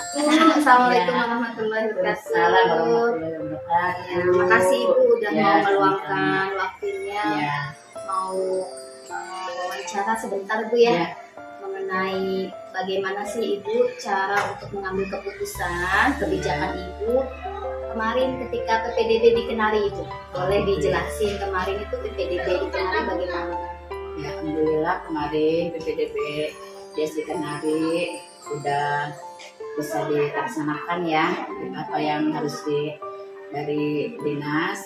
Assalamualaikum Ya. warahmatullahi wabarakatuh. Salam warahmatullahi wabarakatuh. Ya, makasih Ibu udah Ya, mau sama-sama. meluangkan waktunya, Ya. mau wawancara sebentar Bu ya, Ya. mengenai bagaimana sih Ibu cara untuk mengambil keputusan kebijakan Ibu kemarin ketika PPDB di Kenari Ibu. Boleh dijelasin kemarin itu PPDB di Kenari bagaimana? Ya, alhamdulillah kemarin PPDB Desa Kenari sudah bisa dilaksanakan ya apa yang harus dari dinas.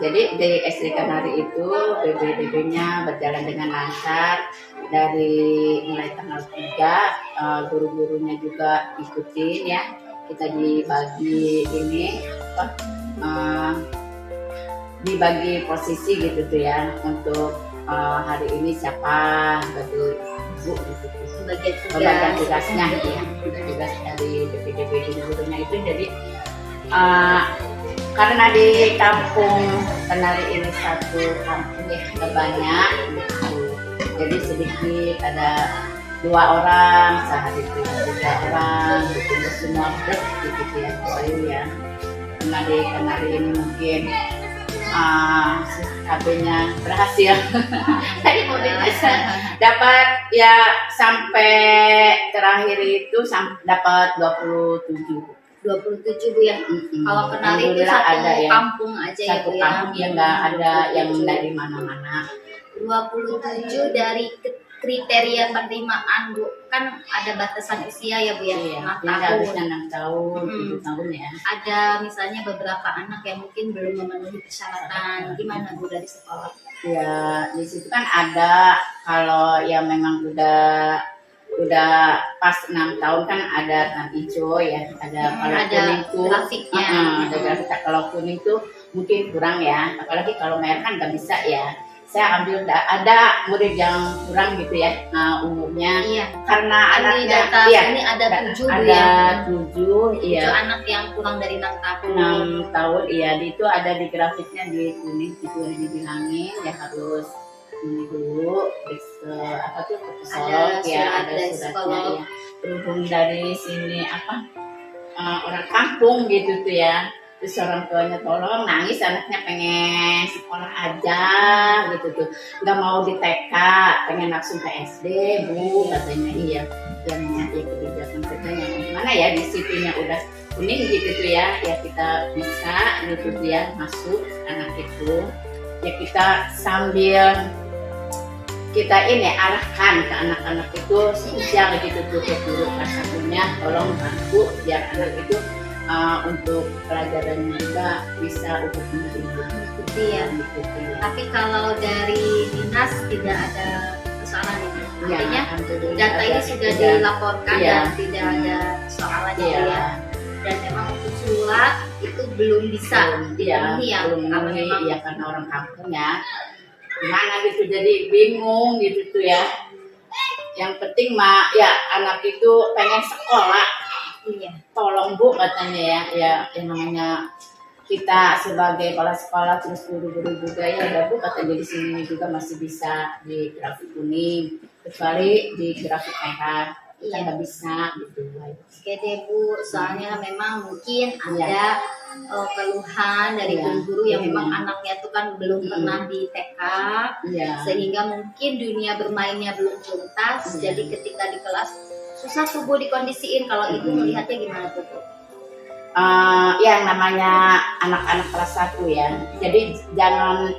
Jadi di SD Kenari itu PPDB-nya berjalan dengan lancar dari mulai tanggal 3, guru-gurunya juga ikutin ya. Kita dibagi ini dibagi posisi gitu tuh ya untuk hari ini siapa bagi ibu gitu tuh. Pembagian tugasnya ya, tugas dari PPDB gurunya itu. Jadi karena di kampung Kenari ini satu kampung ya banyak gitu. Jadi sedikit ada 2 orang, sehari itu 3 orang gitu, semua berat gitu ya ya. Karena di Kenari ini mungkin KB-nya berhasil. Tadi mau dapat ya sampai terakhir itu dapat 27 Bu ya. Kalau Kenari itu satu ada ya. kampung aja ya Satu Bu ya. kampung yang nggak ada yang dari mana-mana. 27 dari kriteria penerimaan Bu, kan ada batasan usia ya Bu ya, Iya, 6 yang tahun. harusnya 6 tahun, 7 tahun ya. Ada misalnya beberapa anak yang mungkin belum memenuhi persyaratan, gimana Bu dari sekolah? Ya di situ kan ada kalau yang memang udah pas 6 tahun kan ada tan hijau ya, ada kalau Ada kuning tuh grafiknya. ada grafik. Kalau kuning tuh mungkin kurang ya, apalagi kalau merah kan nggak bisa ya. Saya ambil ada murid yang kurang gitu ya umurnya, Iya. karena Di anaknya data iya, ini ada 7 Bu ada ya. 7 iya. 7 anak yang kurang dari 6 tahun. 6 tahun iya, itu ada di grafiknya di kuning itu yang dibilangin ya, harus ini dulu apa tuh ke psikolog ya, ada dari suratnya psikolog. ya, berhubung dari sini orang kampung gitu tuh ya, terus orang tuanya tolong, nangis anaknya pengen sekolah aja gitu tuh, nggak mau di TK, pengen langsung ke SD Bu katanya. Iya yang ya kebijakan kita yang gimana ya, di situnya udah kuning gitu tuh ya, ya kita bisa gitu tuh ya masuk anak itu ya, kita sambil kita ini arahkan ke anak-anak itu sosial gitu tuh ke guru kelas satunya, tolong bantu biar anak itu untuk pelajaran juga bisa untuk menerima Gitu ya. gitu. Tapi kalau dari dinas tidak ada persoalan ini. Ya, Artinya alhamdulillah data ini sudah dilaporkan Iya. dan tidak ada persoalan Iya. ya. Dan memang untuk surat itu belum bisa dipenuhi ya. belum Kalau memenuhi memang ya, karena orang kampung ya gimana gitu, jadi bingung gitu tuh ya. Yang penting ya anak itu pengen sekolah. iya. Tolong Bu katanya ya, yang namanya kita sebagai kepala sekolah terus guru-guru juga ya, udah Bu katanya di sini juga masih bisa di grafik kuning, kecuali di grafik merah kita Iya. nggak bisa gitu. Oke deh Bu, soalnya memang mungkin ada keluhan dari Iya. guru-guru yang memang Iya. anaknya itu kan belum pernah di TK, Iya. sehingga mungkin dunia bermainnya belum tuntas. Iya. Jadi ketika di kelas susah tuh Bu dikondisiin. Kalau Ibu melihatnya gimana tuh Bu? Yang namanya anak-anak kelas 1 ya. Jadi jangan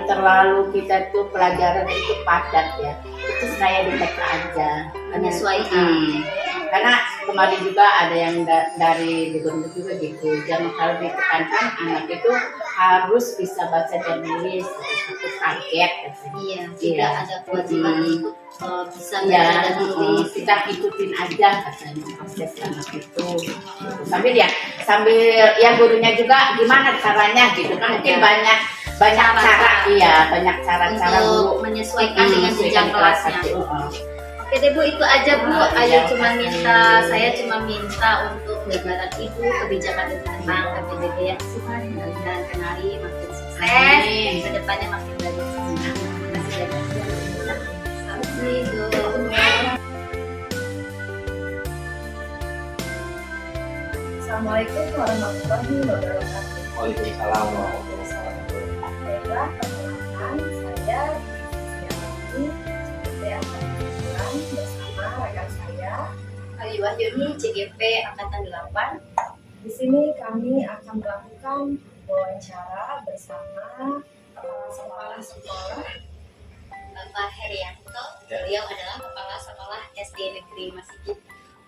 terlalu kita tuh pelajaran itu padat ya. Itu saya di TK aja. Menyesuaikan. Karena kemarin juga ada yang dari gubernur juga gitu. Jangan kalau ditekankan anak itu harus bisa baca dan nulis, itu target katanya. Iya, tidak ada kewajiban untuk bisa baca Ya, dan tulis. kita ikutin aja katanya proses anak itu. Sambil ya gurunya juga gimana caranya gitu kan, mungkin banyak cara, iya banyak cara-cara untuk guru menyesuaikan dengan jenjang kelasnya. Oke deh Bu, itu aja Bu. Iya, Saya cuma minta untuk gambaran Ibu kebijakan tentang PPDB ya. Dan Kenari makin sukses, Amin. kedepannya makin bagus. Terima kasih banyak. Sampai jumpa. Assalamualaikum warahmatullahi wabarakatuh. Waalaikumsalam warahmatullahi wabarakatuh. Baiklah, perkenalkan saya Divisi Alami CGP Angkatan 9 bersama rekan saya. Ayu Wahyuni, CGP Angkatan 8. Di sini kami akan melakukan wawancara bersama kepala sekolah Bapak Herianto, Ya. beliau adalah Kepala Sekolah SD Negeri Masigit.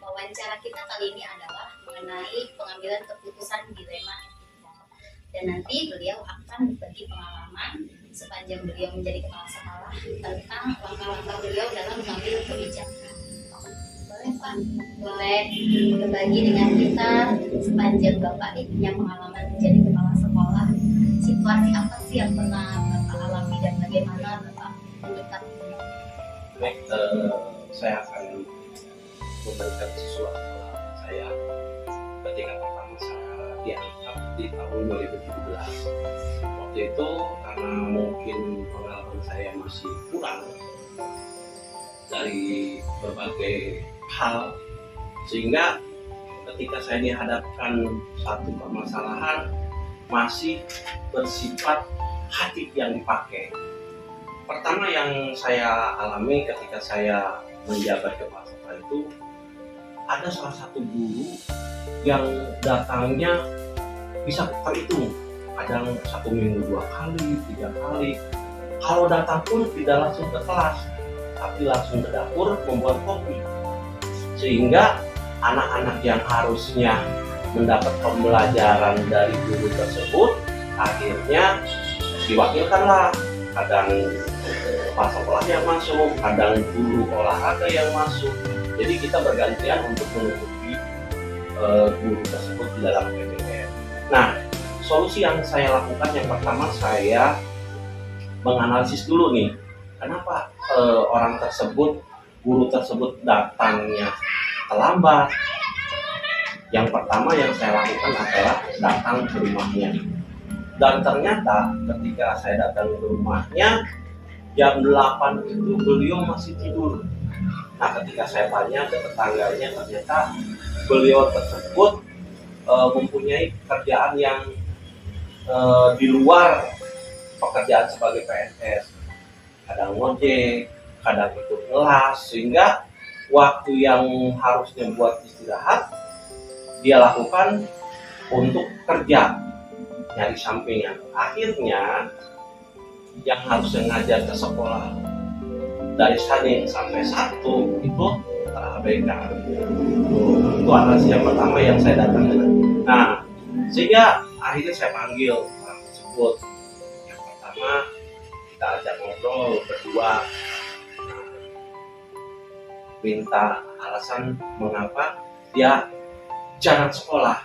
Wawancara kita kali ini adalah mengenai pengambilan keputusan dilema etika. Dan nanti beliau akan berbagi pengalaman sepanjang beliau menjadi kepala sekolah tentang langkah-langkah beliau dalam mengambil kebijakan. Boleh Pak, boleh berbagi dengan kita sepanjang Bapak ini punya pengalaman menjadi kepala sekolah. Situasi apa sih yang pernah Bapak alami dan bagaimana Bapak menyikapinya? Baik, saya akan memberikan sesuatu pengalaman saya ketika pertama saya diangkat di tahun 2017. Waktu itu karena mungkin pengalaman saya masih kurang dari berbagai hal, sehingga ketika saya dihadapkan satu permasalahan masih bersifat hati yang dipakai. Pertama yang saya alami ketika saya menjabat kepala sekolah itu, ada salah satu guru yang datangnya bisa terhitung, kadang 1 minggu 2 kali, 3 kali. Kalau datang pun tidak langsung ke kelas, tapi langsung ke dapur membuat kopi, sehingga anak-anak yang harusnya mendapat pembelajaran dari guru tersebut akhirnya diwakilkanlah, kadang kepala sekolah yang masuk, kadang guru olahraga yang masuk. Jadi kita bergantian untuk menutupi guru tersebut di dalam PPM. Nah, solusi yang saya lakukan yang pertama, saya menganalisis dulu nih, kenapa orang tersebut, guru tersebut datangnya terlambat. Yang pertama yang saya lakukan adalah datang ke rumahnya. Dan ternyata ketika saya datang ke rumahnya, jam 8 itu beliau masih tidur. Nah, ketika saya tanya ke tetangganya, ternyata beliau tersebut mempunyai pekerjaan yang di luar pekerjaan sebagai PNS. Kadang ngojek, kadang ikut kelas, sehingga waktu yang harusnya buat istirahat, dia lakukan untuk kerja, nyari sampingan. Akhirnya yang harusnya ngajar ke sekolah dari Senin sampai Sabtu itu terabaikan. Itu analisis yang pertama yang saya datangkan. Nah, sehingga akhirnya saya panggil orang tersebut. Yang pertama kita ajak ngobrol berdua, minta alasan mengapa dia jangan sekolah.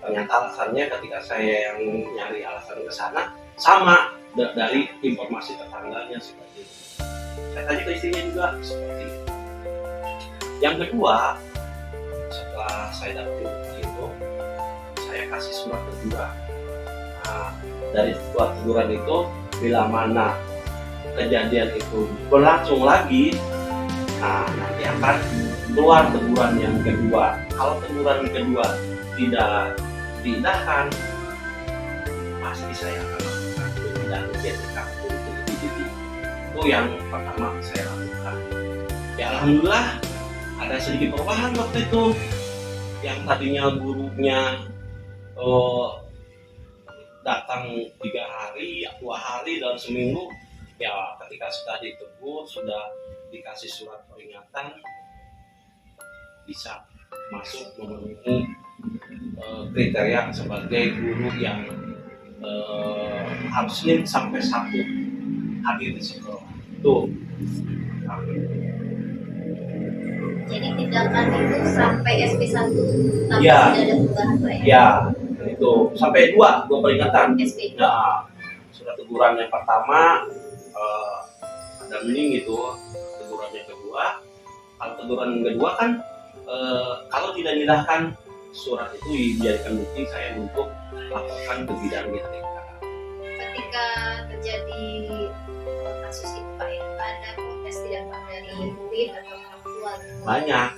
Ternyata alasannya ketika saya yang nyari alasan ke sana sama dari informasi tetangganya seperti itu. Saya tanya ke istrinya juga seperti itu. Yang kedua, setelah saya dapat itu, saya kasih surat teguran. Nah, dari surat teguran itu, bila mana kejadian itu berlangsung lagi, nah nanti akan keluar teguran yang kedua. Kalau teguran kedua tidak diindahkan, pasti saya akan lakukan pemindahan etika untuk individu. Itu yang pertama saya lakukan. Ya alhamdulillah ada sedikit perubahan waktu itu. Yang tadinya gurunya datang 3 hari, 2 hari dalam seminggu, ya ketika sudah ditegur, sudah dikasih surat peringatan, bisa masuk memenuhi kriteria sebagai guru yang harus Senin sampai Sabtu hadir di sekolah. Tuh. Jadi tindakan itu sampai SP1 tapi Ya. tidak ada perubahan Pak ya? Ya, itu sampai dua peringatan. SP. Ya, surat teguran yang pertama ada mending gitu, teguran yang kedua. Kalau teguran yang kedua kan kalau tidak diindahkan surat itu dijadikan bukti saya untuk laporkan ke bidang GTK. Ketika terjadi kasus itu Pak ya, ada protes tidak Pak dari murid atau orang tua? Banyak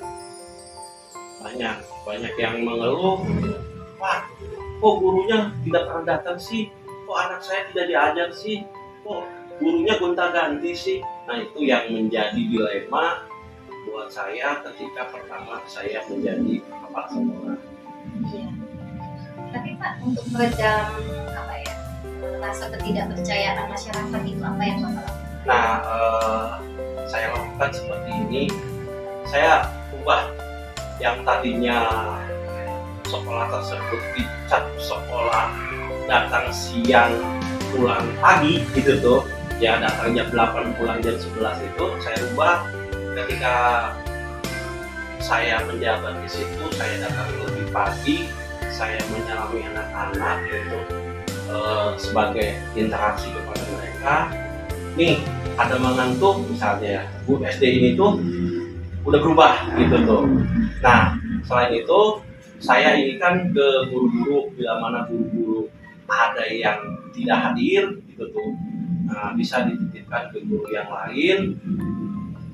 banyak yang mengeluh, Pak, kok gurunya tidak pernah datang sih, kok anak saya tidak diajar sih, kok gurunya gonta-ganti sih. Nah, itu yang menjadi dilema buat saya ketika pertama saya menjadi kepala sekolah. Iya. Tapi Pak, untuk meredam apa ya, rasa ketidakpercayaan masyarakat itu apa yang Bapak lakukan? Nah, saya lakukan seperti ini. Saya ubah yang tadinya sekolah tersebut dicap sekolah datang siang pulang pagi gitu tuh, ya datang jam 8 pulang jam 11 itu saya ubah ketika saya menjabat di situ. Saya datang lebih pagi, saya menyelami anak-anak untuk sebagai interaksi kepada mereka. Nih, ada mengantuk misalnya, Bu SD ini tuh udah berubah gitu tuh. Nah, selain itu saya ini kan ke guru-guru, bila mana guru-guru ada yang tidak hadir gitu tuh, nah, bisa dititipkan ke guru yang lain,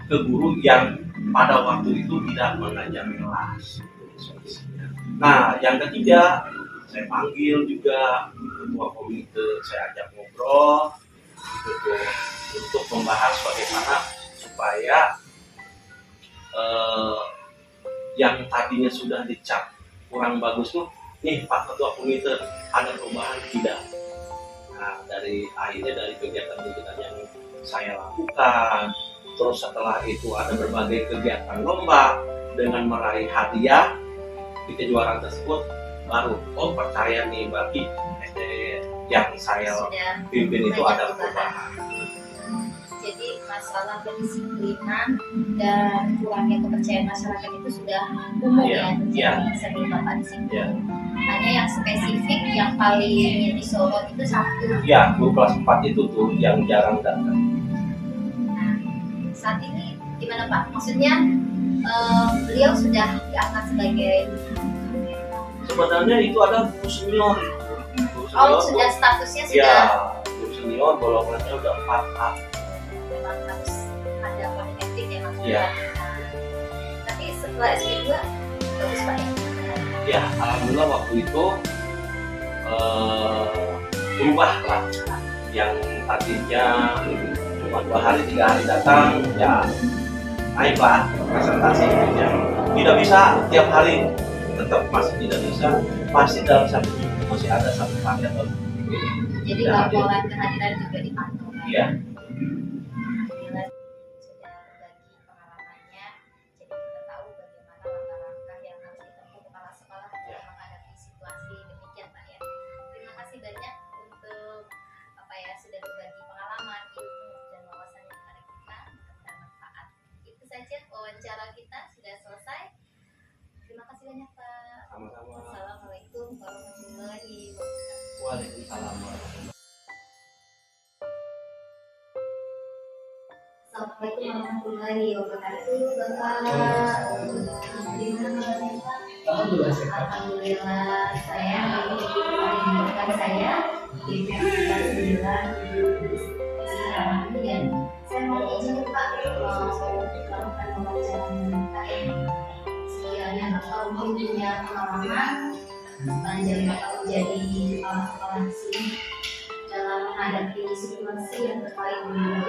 ke guru yang pada waktu itu tidak mengajar kelas. Nah, yang ketiga, saya panggil juga ketua komite, saya ajak ngobrol gitu tuh, untuk membahas bagaimana supaya yang tadinya sudah dicap kurang bagus tuh, nih Pak Ketua Komite, ada perubahan tidak? Nah, akhirnya dari kegiatan-kegiatan yang saya lakukan, terus setelah itu ada berbagai kegiatan lomba dengan meraih hadiah di kejuaraan tersebut, baru percaya nih bagi SD yang saya Sudah pimpin itu banyak ada perubahan. Jadi masalah kedisiplinan dan kurangnya kepercayaan masyarakat itu sudah umum Iya, ya terjadi Bapak di sini. Iya. Hanya yang spesifik yang paling disorot itu satu. Ya, guru kelas 4 itu tuh yang jarang datang. Nah, saat ini gimana Pak? Maksudnya beliau sudah diangkat sebagai Sebenarnya itu ada guru senior. sudah statusnya Ya, sudah guru senior golongannya udah 4A. memang harus ada kode etik ya maksudnya. Iya. Tapi setelah SD2 bagus Pak ya? Ya, alhamdulillah waktu itu berubah lah. Yang tadinya cuma 2 hari 3 hari datang, ya naiklah presentasi yang tidak bisa tiap hari, tetap masih tidak bisa, pasti dalam satu minggu masih ada satu hari atau Jadi Ya, laporan kehadiran juga dipantau kan? Iya. Alhamdulillah sudah berbagi pengalamannya, jadi kita tahu bagaimana langkah-langkah yang harus ditempuh kepala sekolah dalam menghadapi situasi demikian Pak ya. Terima kasih banyak untuk sudah berbagi pengalaman, ilmu dan wawasannya kepada kita, bermanfaat. Itu saja wawancara kita sudah selesai. Terima kasih banyak Pak. Sama-sama. Assalamualaikum warahmatullahi wabarakatuh. Waalaikumsalam. Assalamualaikum warahmatullahi wabarakatuh, Bapak. Alhamdulillah, saya menyebutkan saya di kelas 9 sekarang dan saya mau izin Pak melakukan pembacaan KM. Sekiranya Bapak mungkin punya pengalaman sepanjang Bapak menjadi kepala sekolah di sini dalam menghadapi situasi yang terkait dengan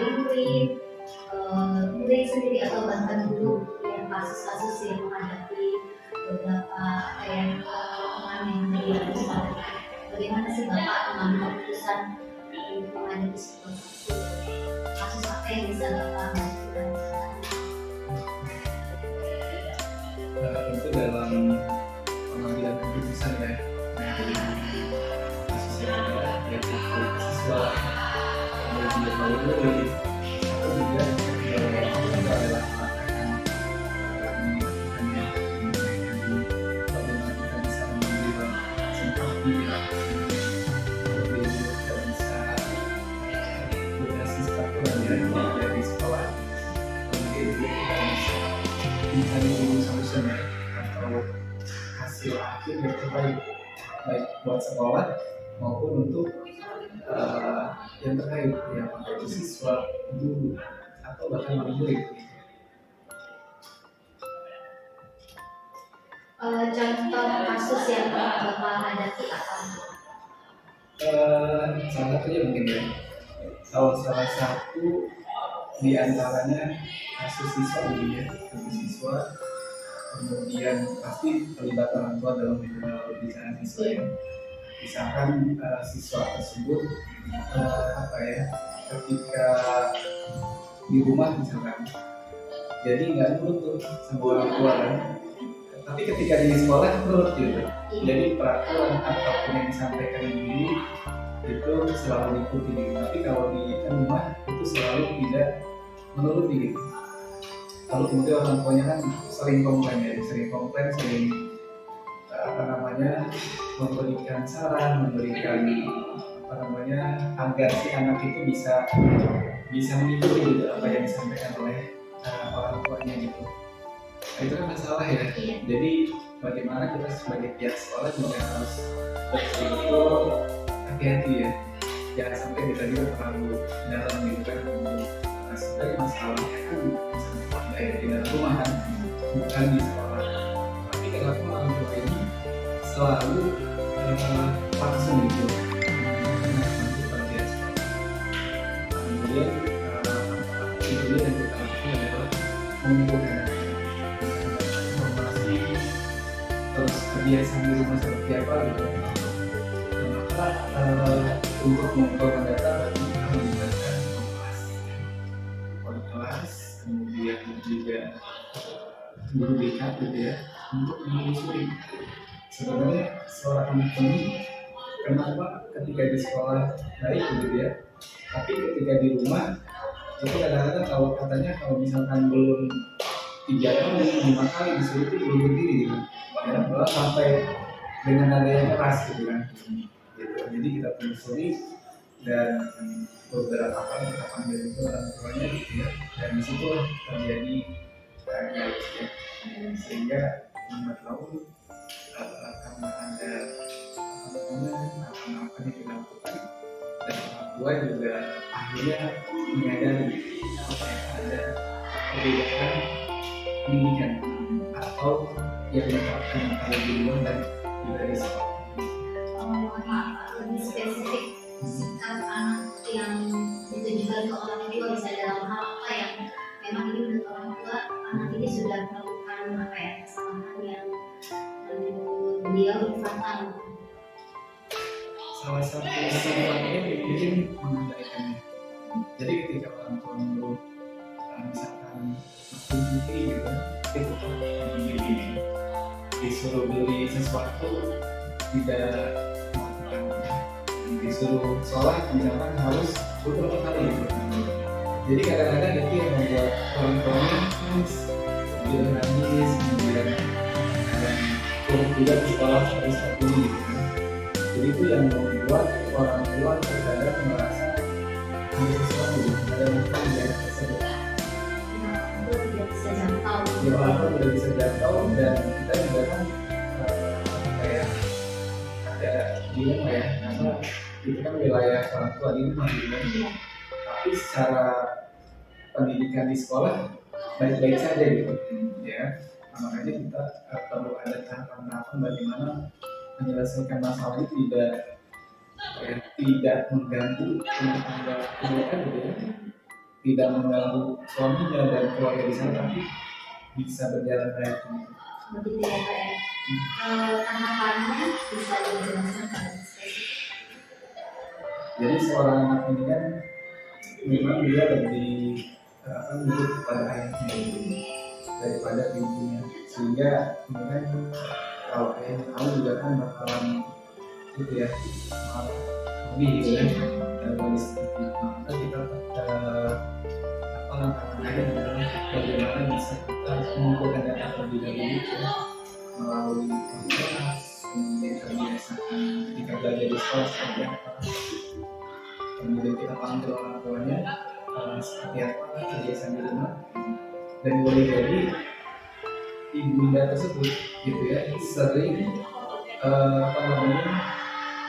murid sendiri atau bahkan guru yang kasus-kasus yang menghadapi beberapa kelemahan yang terjadi. Bagaimana sih Bapak mengambil keputusan untuk menghadapi situasi kasus apa yang bisa Bapak lakukan? Tentu dalam pengambilan keputusan ya, kasus yang ada yaitu siswa kemudian murid atau juga adalah bagaimana kita bisa mengambil simpati lebih kita bisa berdasar pelajaran dari sekolah, kemudian juga kita bisa mencari solusi atau hasil akhir yang terbaik baik buat sekolah maupun untuk yang terkait yang itu siswa, guru atau bahkan murid. Contoh kasus yang Bapak hadapi apa? Salah satunya mungkin ya, salah satu di antaranya kasus siswa mungkin ya, kasus siswa, kemudian pasti terlibat orang tua dalam pembicaraan siswa ya. Misalkan siswa tersebut apa ya, ketika di rumah misalkan, jadi nggak nurut tuh sama orang tua kan, tapi ketika di sekolah nurut gitu. Jadi peraturan apapun yang disampaikan guru itu selalu diikuti gitu. Tapi kalau di rumah itu selalu tidak menuruti gitu. Kalau kemudian orang tuanya kan sering komplain, sering apa namanya, memberikan saran, memberikan apa namanya, agar si anak itu bisa mengikuti gitu apa yang disampaikan oleh orang tuanya gitu. Nah, itu kan masalah ya. Jadi bagaimana kita sebagai pihak sekolah juga harus betul-betul hati-hati ya. Jangan sampai kita juga terlalu dalam gitu kan. Nah, sebenarnya masalahnya kan di dalam rumah kan, bukan di sekolah. Tapi kalau orang tua ini selalu langsung gitu membantu pada sekolah. Kemudian itu dia yang kita lakukan adalah mengumpulkan informasi, terus kebiasaan di rumah seperti apa gitu. Maka untuk mengumpulkan data berarti kita melibatkan kelas, kemudian juga guru BK gitu ya, untuk menelusuri sebenarnya seorang anak ini kenapa ketika di sekolah baik gitu ya, tapi ketika di rumah itu kadang-kadang kalau katanya kalau misalkan belum 3 kali 5 kali disuruh itu belum berdiri gitu ya, malah sampai dengan nada yang keras gitu kan gitu. Jadi kita telusuri dan beberapa kali kita panggil itu orang tuanya gitu ya, dan disitu terjadi kayak ya, sehingga lambat laun karena ada apa-apa yang dilakukan dan orang tua juga akhirnya menyadari ada perbedaan pendidikan atau yang diterapkan pada di luar dan juga di sekolah. Lebih spesifik sikap anak yang ditujukan ke orang tua, bisa dalam hal apa yang memang ini menurut orang tua anak ini sudah melakukan apa ya, kesalahan yang menurut beliau fatal. Salah satu sifatnya mungkin mengandaikannya. Jadi ketika orang tua menurut misalkan mencuci gitu, itu disuruh beli sesuatu tidak melakukan, disuruh sholat misalkan harus beberapa kali gitu. Jadi kadang-kadang itu yang membuat orang tuanya nangis, kemudian turun juga di sekolah seperti ini gitu. Jadi itu yang membuat orang tua terkadang merasa ada sesuatu ada masalah di anak tersebut. Tidak bisa jangkau. Ya walaupun tidak bisa jangkau, dan kita juga kan kayak ada dilema ya, karena itu kan wilayah orang tua di rumah gitu kan. Tapi secara pendidikan di sekolah baik-baik saja gitu ya. Makanya kita perlu ada tahapan-tahapan bagaimana menyelesaikan masalah ini tidak mengganggu rumah tangga keluarga gitu ya, tidak mengganggu suaminya dan keluarga di sana, tapi bisa berjalan baik. Begitu ya Pak ya. Tahapannya bisa dijelaskan pada spesifik. Jadi seorang anak ini kan memang dia lebih nurut kepada ayahnya daripada ibunya, sehingga kemudian kalau ayah tahu juga kan bakalan gitu ya, lebih gitu kan dalam kondisi seperti itu. Maka kita langkah-langkahnya adalah bagaimana bisa kita mengumpulkan data terlebih dahulu ya, melalui kelas, kemudian kebiasaan ketika belajar di sekolah seperti apa, kemudian kita panggil orang tuanya seperti apa kebiasaan di rumah, dan boleh jadi ibunda tersebut gitu ya sering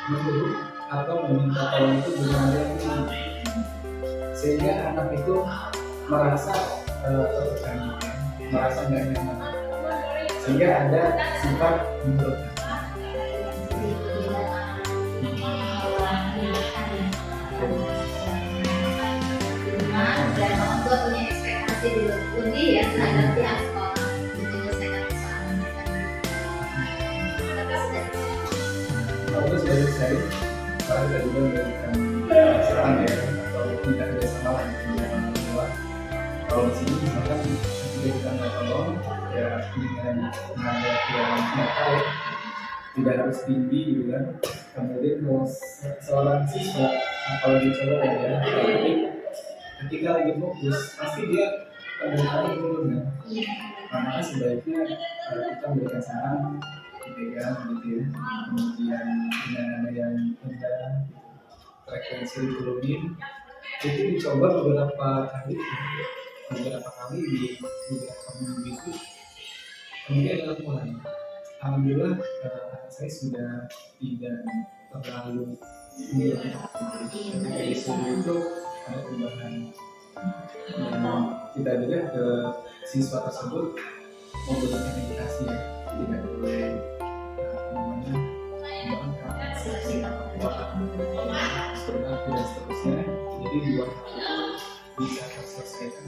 menurut atau meminta tolong itu dengan ada yang tinggi, sehingga anak itu merasa tertekan, merasa nggak nyaman, sehingga ada sifat menurut. Dan orang tua punya ekspektasi lebih ya terhadap pihak sekolah untuk menyelesaikan persoalan mereka. Tapi sudah Kalau sudah selesai, saya juga memberikan saran ya atau minta kerjasama lah dengan orang tua. Kalau di sini misalkan ketika kita nggak tolong ya dengan nada yang nyata ya, tidak harus tinggi gitu kan. Kemudian kalau seorang siswa apalagi cowok ya, tapi ketika lagi fokus pasti dia kadang-kadang turun kan. Maka sebaiknya kita memberikan saran dipegang gitu ya, kemudian dengan nada yang rendah, frekuensi diturunin, itu dicoba beberapa kali di beberapa minggu itu, kemudian dilakukan. Alhamdulillah saya sudah tidak terlalu dari sebelum itu ada perubahan. Dan kita juga ke siswa tersebut memberikan edukasi ya, tidak boleh perilaku dan seterusnya. Jadi dua hal itu bisa terselesaikan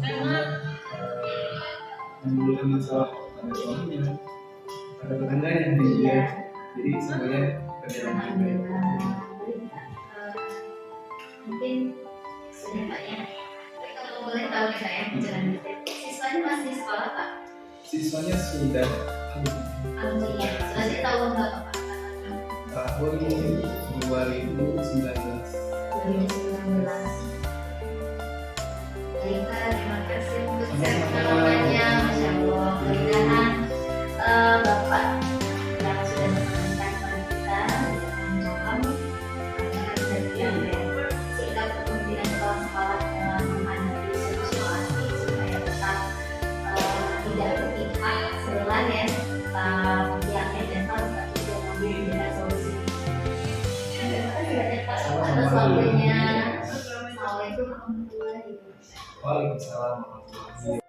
dengan menimbulkan masalah pada suaminya, pada tetangganya dia. Jadi sebenarnya berjalan dengan baik. mungkin sudah Pak ya. Tapi kalau boleh tahu nih Pak ya, jalan siswanya masih di sekolah Pak? Siswanya sudah Alhamdulillah. Selesai tahun berapa Pak? tahun 2019. 2019. Baik Pak, terima kasih untuk pengalamannya, Masya Allah. Mudah-mudahan Bapak yang sudah memberikan kepada kita bisa menjawab sikap kepemimpinan kepala sekolah dalam menghadapi situasi supaya tetap tidak berpihak sebelah ya, tetap pihaknya netral tapi juga memberikan solusi. Terima kasih banyak Pak atas waktunya. Assalamualaikum warahmatullahi wabarakatuh. Waalaikumsalam warahmatullahi wabarakatuh.